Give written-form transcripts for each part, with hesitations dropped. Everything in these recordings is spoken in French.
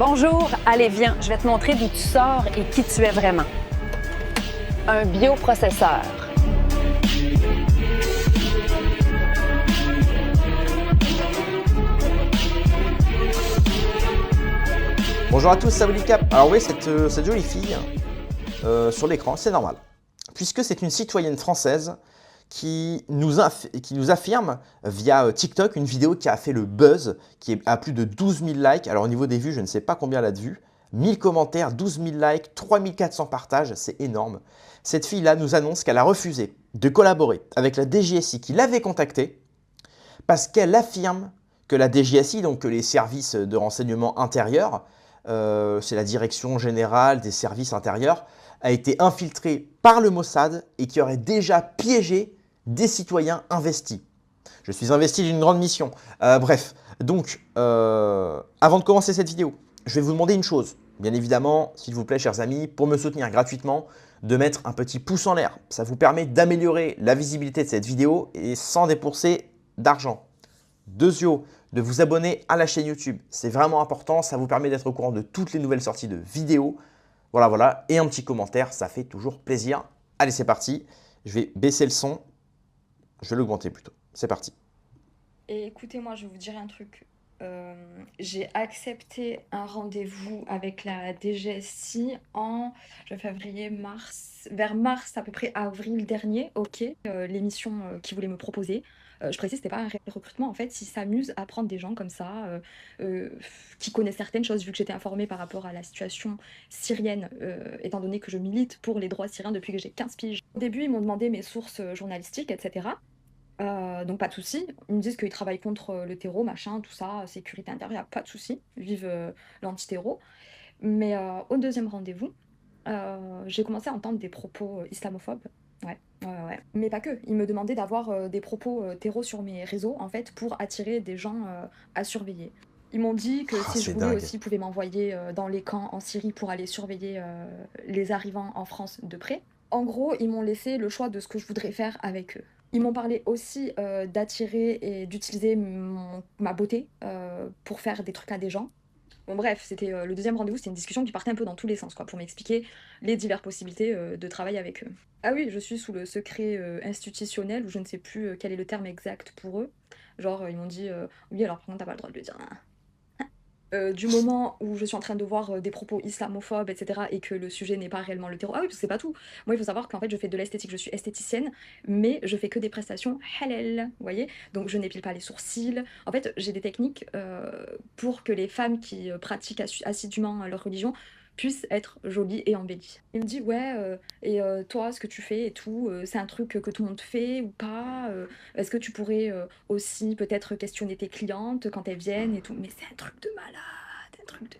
Bonjour, allez viens, je vais te montrer d'où tu sors et qui tu es vraiment. Un bioprocesseur. Bonjour à tous, c'est Willy Cap. Alors oui, cette jolie fille sur l'écran, c'est normal. Puisque c'est une citoyenne française qui nous affirme via TikTok une vidéo qui a fait le buzz, qui a plus de 12 000 likes. Alors au niveau des vues, je ne sais pas combien elle a de vues. 1000 commentaires, 12 000 likes, 3400 partages, c'est énorme. Cette fille-là nous annonce qu'elle a refusé de collaborer avec la DGSI qui l'avait contactée parce qu'elle affirme que la DGSI, donc que les services de renseignement intérieur, c'est la direction générale des services intérieurs, a été infiltrée par le Mossad et qui aurait déjà piégé des citoyens investis. Je suis investi d'une grande mission. Bref, donc, avant de commencer cette vidéo, je vais vous demander une chose. Bien évidemment, s'il vous plaît, chers amis, pour me soutenir gratuitement, de mettre un petit pouce en l'air. Ça vous permet d'améliorer la visibilité de cette vidéo et sans débourser d'argent. Deuxièmement, de vous abonner à la chaîne YouTube. C'est vraiment important, ça vous permet d'être au courant de toutes les nouvelles sorties de vidéos. Voilà. Et un petit commentaire, ça fait toujours plaisir. Allez, c'est parti. Je vais baisser le son. Je vais l'augmenter plutôt. C'est parti. Et écoutez, moi, je vais vous dire un truc. J'ai accepté un rendez-vous avec la DGSI en février, mars, vers mars, à peu près avril dernier. Ok, l'émission qu'ils voulaient me proposer. Je précise, c'était pas un recrutement. En fait, ils s'amusent à prendre des gens comme ça, qui connaissent certaines choses, vu que j'étais informée par rapport à la situation syrienne, étant donné que je milite pour les droits syriens depuis que j'ai 15 piges. Au début, ils m'ont demandé mes sources journalistiques, etc. Donc pas de souci. Ils me disent qu'ils travaillent contre le terreau, machin, tout ça, sécurité intérieure, pas de souci. Vive l'anti-terreau. Mais au deuxième rendez-vous, j'ai commencé à entendre des propos islamophobes. Ouais. Mais pas que. Ils me demandaient d'avoir des propos terreau sur mes réseaux, en fait, pour attirer des gens à surveiller. Ils m'ont dit que si je C'est voulais dingue. aussi, ils pouvaient m'envoyer dans les camps en Syrie pour aller surveiller les arrivants en France de près. En gros, ils m'ont laissé le choix de ce que je voudrais faire avec eux. Ils m'ont parlé aussi d'attirer et d'utiliser ma beauté pour faire des trucs à des gens. Bon bref, c'était le deuxième rendez-vous, c'était une discussion qui partait un peu dans tous les sens, quoi, pour m'expliquer les diverses possibilités de travail avec eux. Ah oui, je suis sous le secret institutionnel, ou je ne sais plus quel est le terme exact pour eux. Genre, ils m'ont dit oui, alors par contre, t'as pas le droit de le dire. Du moment où je suis en train de voir des propos islamophobes, etc., et que le sujet n'est pas réellement le terreau. Ah oui, parce que c'est pas tout. Moi, il faut savoir qu'en fait, je fais de l'esthétique, je suis esthéticienne, mais je fais que des prestations halal, vous voyez. Donc, je n'épile pas les sourcils. En fait, j'ai des techniques pour que les femmes qui pratiquent assidûment leur religion puissent être jolies et embellies. Il me dit, ouais, toi, ce que tu fais et tout, c'est un truc que tout le monde fait ou pas est-ce que tu pourrais aussi peut-être questionner tes clientes quand elles viennent et tout. Mais c'est un truc de malade, un truc de...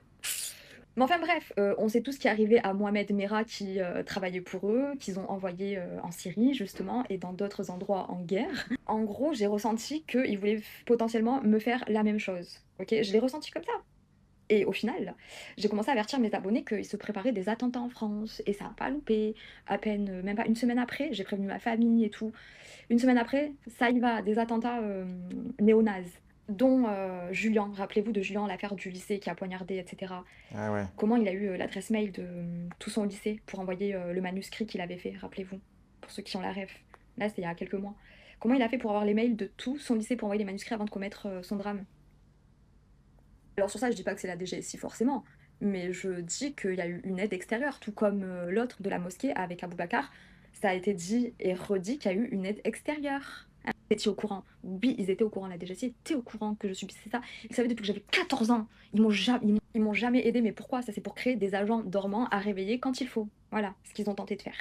Mais enfin bref, on sait tout ce qui est arrivé à Mohamed Merah qui travaillait pour eux, qu'ils ont envoyé en Syrie justement et dans d'autres endroits en guerre. En gros, j'ai ressenti qu'ils voulaient potentiellement me faire la même chose. Ok, je l'ai ressenti comme ça. Et au final, j'ai commencé à avertir mes abonnés qu'ils se préparaient des attentats en France et ça n'a pas loupé. À peine, même pas une semaine après, j'ai prévenu ma famille et tout. Une semaine après, ça y va, des attentats néo-nazis, dont Julien, rappelez-vous de Julien, l'affaire du lycée qui a poignardé, etc. Ah ouais. Comment il a eu l'adresse mail de tout son lycée pour envoyer le manuscrit qu'il avait fait, rappelez-vous, pour ceux qui ont la ref. Là, c'était il y a quelques mois. Comment il a fait pour avoir les mails de tout son lycée pour envoyer les manuscrits avant de commettre son drame? Alors sur ça, je dis pas que c'est la DGSI forcément, mais je dis qu'il y a eu une aide extérieure, tout comme l'autre de la mosquée avec Aboubacar. Ça a été dit et redit qu'il y a eu une aide extérieure. Vous étiez au courant? Oui, ils étaient au courant, la DGSI était au courant que je subissais ça. Ils savaient depuis que j'avais 14 ans. Ils m'ont jamais aidé, mais pourquoi? Ça, c'est pour créer des agents dormants à réveiller quand il faut. Voilà ce qu'ils ont tenté de faire.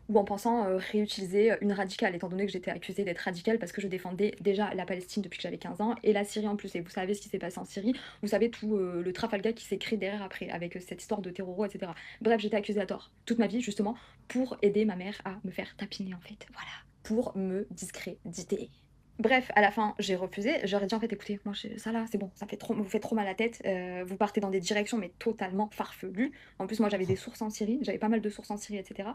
Ou en pensant réutiliser une radicale, étant donné que j'étais accusée d'être radicale parce que je défendais déjà la Palestine depuis que j'avais 15 ans et la Syrie en plus. Et vous savez ce qui s'est passé en Syrie, vous savez tout le Trafalgar qui s'est créé derrière après, avec cette histoire de terror, etc. Bref, j'étais accusée à tort toute ma vie, justement, pour aider ma mère à me faire tapiner, en fait. Voilà. Pour me discréditer. Bref, à la fin, j'ai refusé. J'aurais dit en fait, écoutez, moi, ça là, c'est bon, vous faites trop mal à la tête. Vous partez dans des directions, mais totalement farfelues. En plus, moi, j'avais des sources en Syrie, j'avais pas mal de sources en Syrie, etc.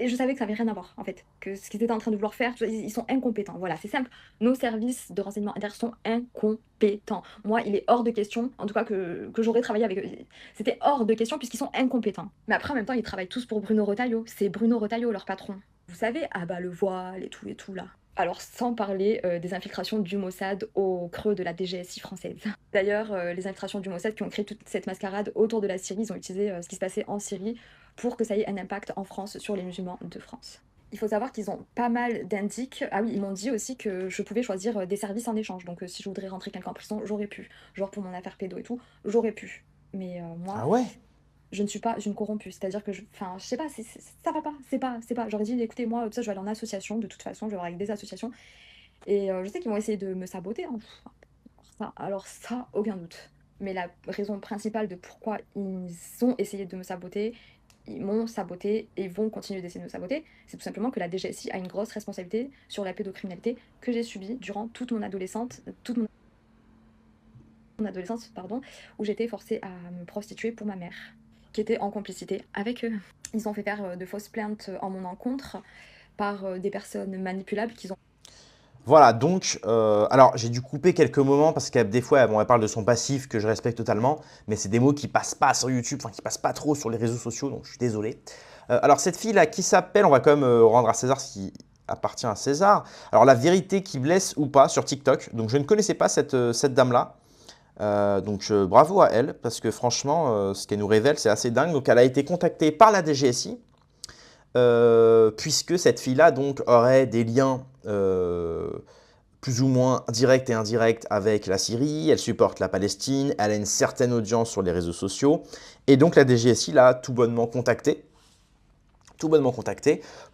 Et je savais que ça avait rien à voir, en fait, que ce qu'ils étaient en train de vouloir faire, ils sont incompétents. Voilà, c'est simple. Nos services de renseignement intérieur sont incompétents. Moi, il est hors de question, en tout cas que j'aurais travaillé avec eux. C'était hors de question puisqu'ils sont incompétents. Mais après, en même temps, ils travaillent tous pour Bruno Retailleau. C'est Bruno Retailleau, leur patron. Vous savez, ah bah le voile et tout là. Alors, sans parler des infiltrations du Mossad au creux de la DGSI française. D'ailleurs, les infiltrations du Mossad qui ont créé toute cette mascarade autour de la Syrie, ils ont utilisé ce qui se passait en Syrie pour que ça ait un impact en France sur les musulmans de France. Il faut savoir qu'ils ont pas mal d'indices. Ah oui, ils m'ont dit aussi que je pouvais choisir des services en échange. Donc si je voudrais rentrer quelqu'un en prison, j'aurais pu. Genre pour mon affaire pédo et tout, j'aurais pu. Mais moi, Ah ouais? je ne suis pas une corrompue. C'est-à-dire que, enfin, je sais pas, ça va pas. C'est pas. J'aurais dit, écoutez, moi, tout ça, je vais aller en association. De toute façon, je vais voir avec des associations. Et je sais qu'ils vont essayer de me saboter. Hein. Alors ça, aucun doute. Mais la raison principale de pourquoi ils ont essayé de me saboter, ils m'ont saboté et vont continuer d'essayer de me saboter, c'est tout simplement que la DGSI a une grosse responsabilité sur la pédocriminalité que j'ai subie durant toute mon adolescence, pardon, où j'étais forcée à me prostituer pour ma mère, qui était en complicité avec eux. Ils ont fait faire de fausses plaintes en mon encontre par des personnes manipulables qu'ils ont. Voilà, donc, alors j'ai dû couper quelques moments parce que des fois, bon, elle parle de son passif que je respecte totalement, mais c'est des mots qui passent pas sur YouTube, enfin qui passent pas trop sur les réseaux sociaux, donc je suis désolé. Alors cette fille-là qui s'appelle, on va quand même rendre à César ce qui appartient à César. Alors la vérité qui blesse ou pas sur TikTok, donc je ne connaissais pas cette dame-là. Donc bravo à elle, parce que franchement, ce qu'elle nous révèle, c'est assez dingue. Donc elle a été contactée par la DGSI, puisque cette fille-là donc aurait des liens plus ou moins directs et indirects avec la Syrie, elle supporte la Palestine, elle a une certaine audience sur les réseaux sociaux, et donc la DGSI l'a tout bonnement contactée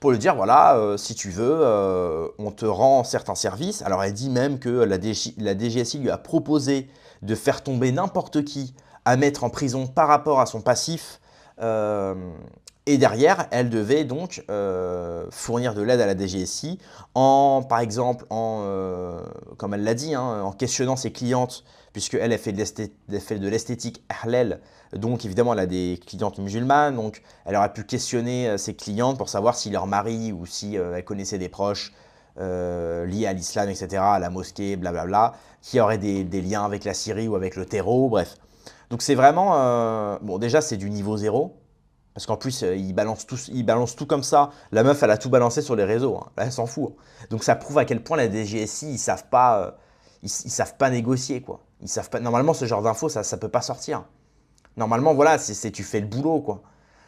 pour lui dire voilà, si tu veux, on te rend certains services. Alors elle dit même que la DGSI lui a proposé de faire tomber n'importe qui à mettre en prison par rapport à son passif. Et derrière, elle devait donc fournir de l'aide à la DGSI par exemple, comme elle l'a dit, hein, en questionnant ses clientes, puisqu'elle a fait de l'esthétique halal. Donc évidemment, elle a des clientes musulmanes, donc elle aurait pu questionner ses clientes pour savoir si leur mari ou si elle connaissait des proches liés à l'islam, etc., à la mosquée, blablabla, qui auraient des liens avec la Syrie ou avec le terreau, bref. Donc c'est vraiment, bon déjà c'est du niveau 0, parce qu'en plus ils balancent tout comme ça. La meuf elle a tout balancé sur les réseaux, hein. Là elle s'en fout. Donc ça prouve à quel point la DGSI ils savent pas, ils savent pas négocier quoi. Ils savent pas. Normalement ce genre d'infos ça peut pas sortir. Normalement voilà, tu fais le boulot quoi.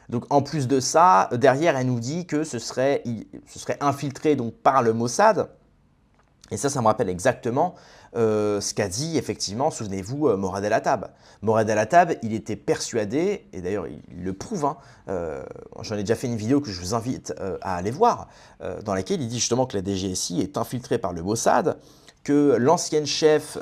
Donc en plus de ça, derrière elle nous dit que ce serait infiltré donc par le Mossad. Et ça me rappelle exactement ce qu'a dit effectivement, souvenez-vous, Morad El Hattab. Morad El Hattab, il était persuadé, et d'ailleurs il le prouve, hein, j'en ai déjà fait une vidéo que je vous invite à aller voir, dans laquelle il dit justement que la DGSI est infiltrée par le Mossad, que l'ancienne chef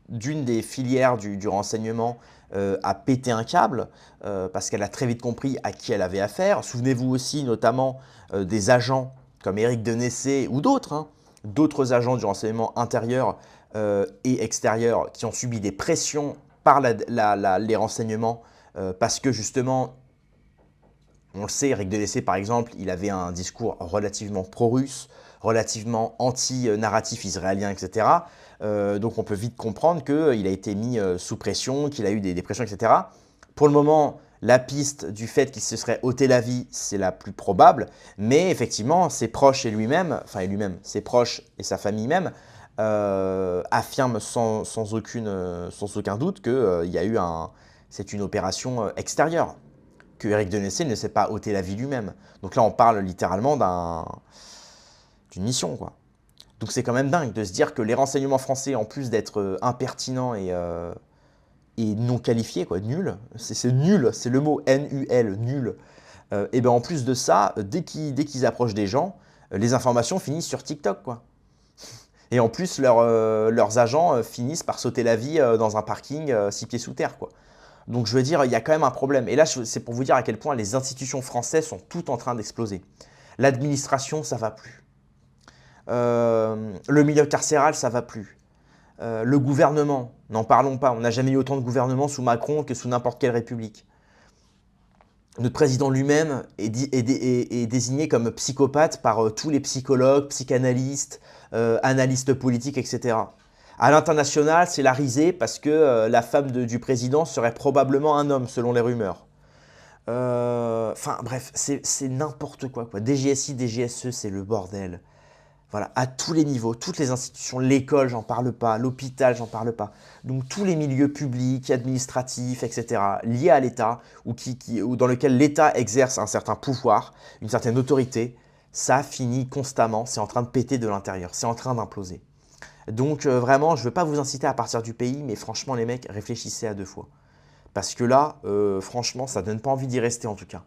d'une des filières du renseignement a pété un câble parce qu'elle a très vite compris à qui elle avait affaire. Souvenez-vous aussi notamment des agents comme Éric Denessé ou d'autres, hein, d'autres agents du renseignement intérieur et extérieur qui ont subi des pressions par les renseignements parce que justement, on le sait, Éric Denessé par exemple, il avait un discours relativement pro-russe, relativement anti-narratif israélien, etc. Donc on peut vite comprendre qu'il a été mis sous pression, qu'il a eu des pressions, etc. Pour le moment, la piste du fait qu'il se serait ôté la vie, c'est la plus probable, mais effectivement, ses proches et lui-même, ses proches et sa famille même, affirment sans aucun doute que c'est une opération extérieure, que Éric Denessé ne s'est pas ôté la vie lui-même. Donc là, on parle littéralement d'une mission, quoi. Donc c'est quand même dingue de se dire que les renseignements français, en plus d'être impertinents et non qualifiés, quoi, nul, c'est nul, c'est le mot N-U-L, nul. Et bien en plus de ça, dès qu'ils approchent des gens, les informations finissent sur TikTok, quoi. Et en plus, leurs agents finissent par sauter la vie dans un parking 6 pieds sous terre, quoi. Donc je veux dire, il y a quand même un problème. Et là, c'est pour vous dire à quel point les institutions françaises sont toutes en train d'exploser. L'administration, ça va plus. Le milieu carcéral, ça va plus. Le gouvernement, n'en parlons pas. On n'a jamais eu autant de gouvernement sous Macron que sous n'importe quelle république. notre président lui-même est désigné comme psychopathe par tous les psychologues, psychanalystes, analystes politiques, etc. À l'international, c'est la risée parce que la femme du président serait probablement un homme, selon les rumeurs. Enfin bref, c'est n'importe quoi. DGSI, DGSE, c'est le bordel. Voilà, à tous les niveaux, toutes les institutions, l'école, j'en parle pas, l'hôpital, j'en parle pas. Donc tous les milieux publics, administratifs, etc., liés à l'État, ou dans lesquels l'État exerce un certain pouvoir, une certaine autorité, ça finit constamment, c'est en train de péter de l'intérieur, c'est en train d'imploser. Donc vraiment, je ne veux pas vous inciter à partir du pays, mais franchement les mecs, réfléchissez à 2 fois. Parce que là, franchement, ça ne donne pas envie d'y rester en tout cas.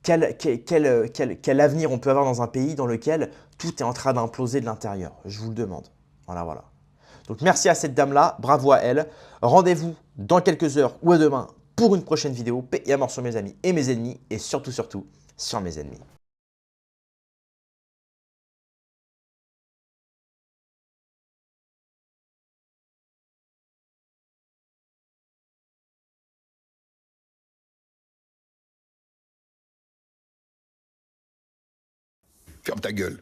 Quel avenir on peut avoir dans un pays dans lequel tout est en train d'imploser de l'intérieur? Je vous le demande. Voilà, voilà. Donc merci à cette dame-là, bravo à elle. Rendez-vous dans quelques heures ou à demain pour une prochaine vidéo. Paix et à mort sur mes amis et mes ennemis, et surtout, surtout, sur mes ennemis. Ferme ta gueule.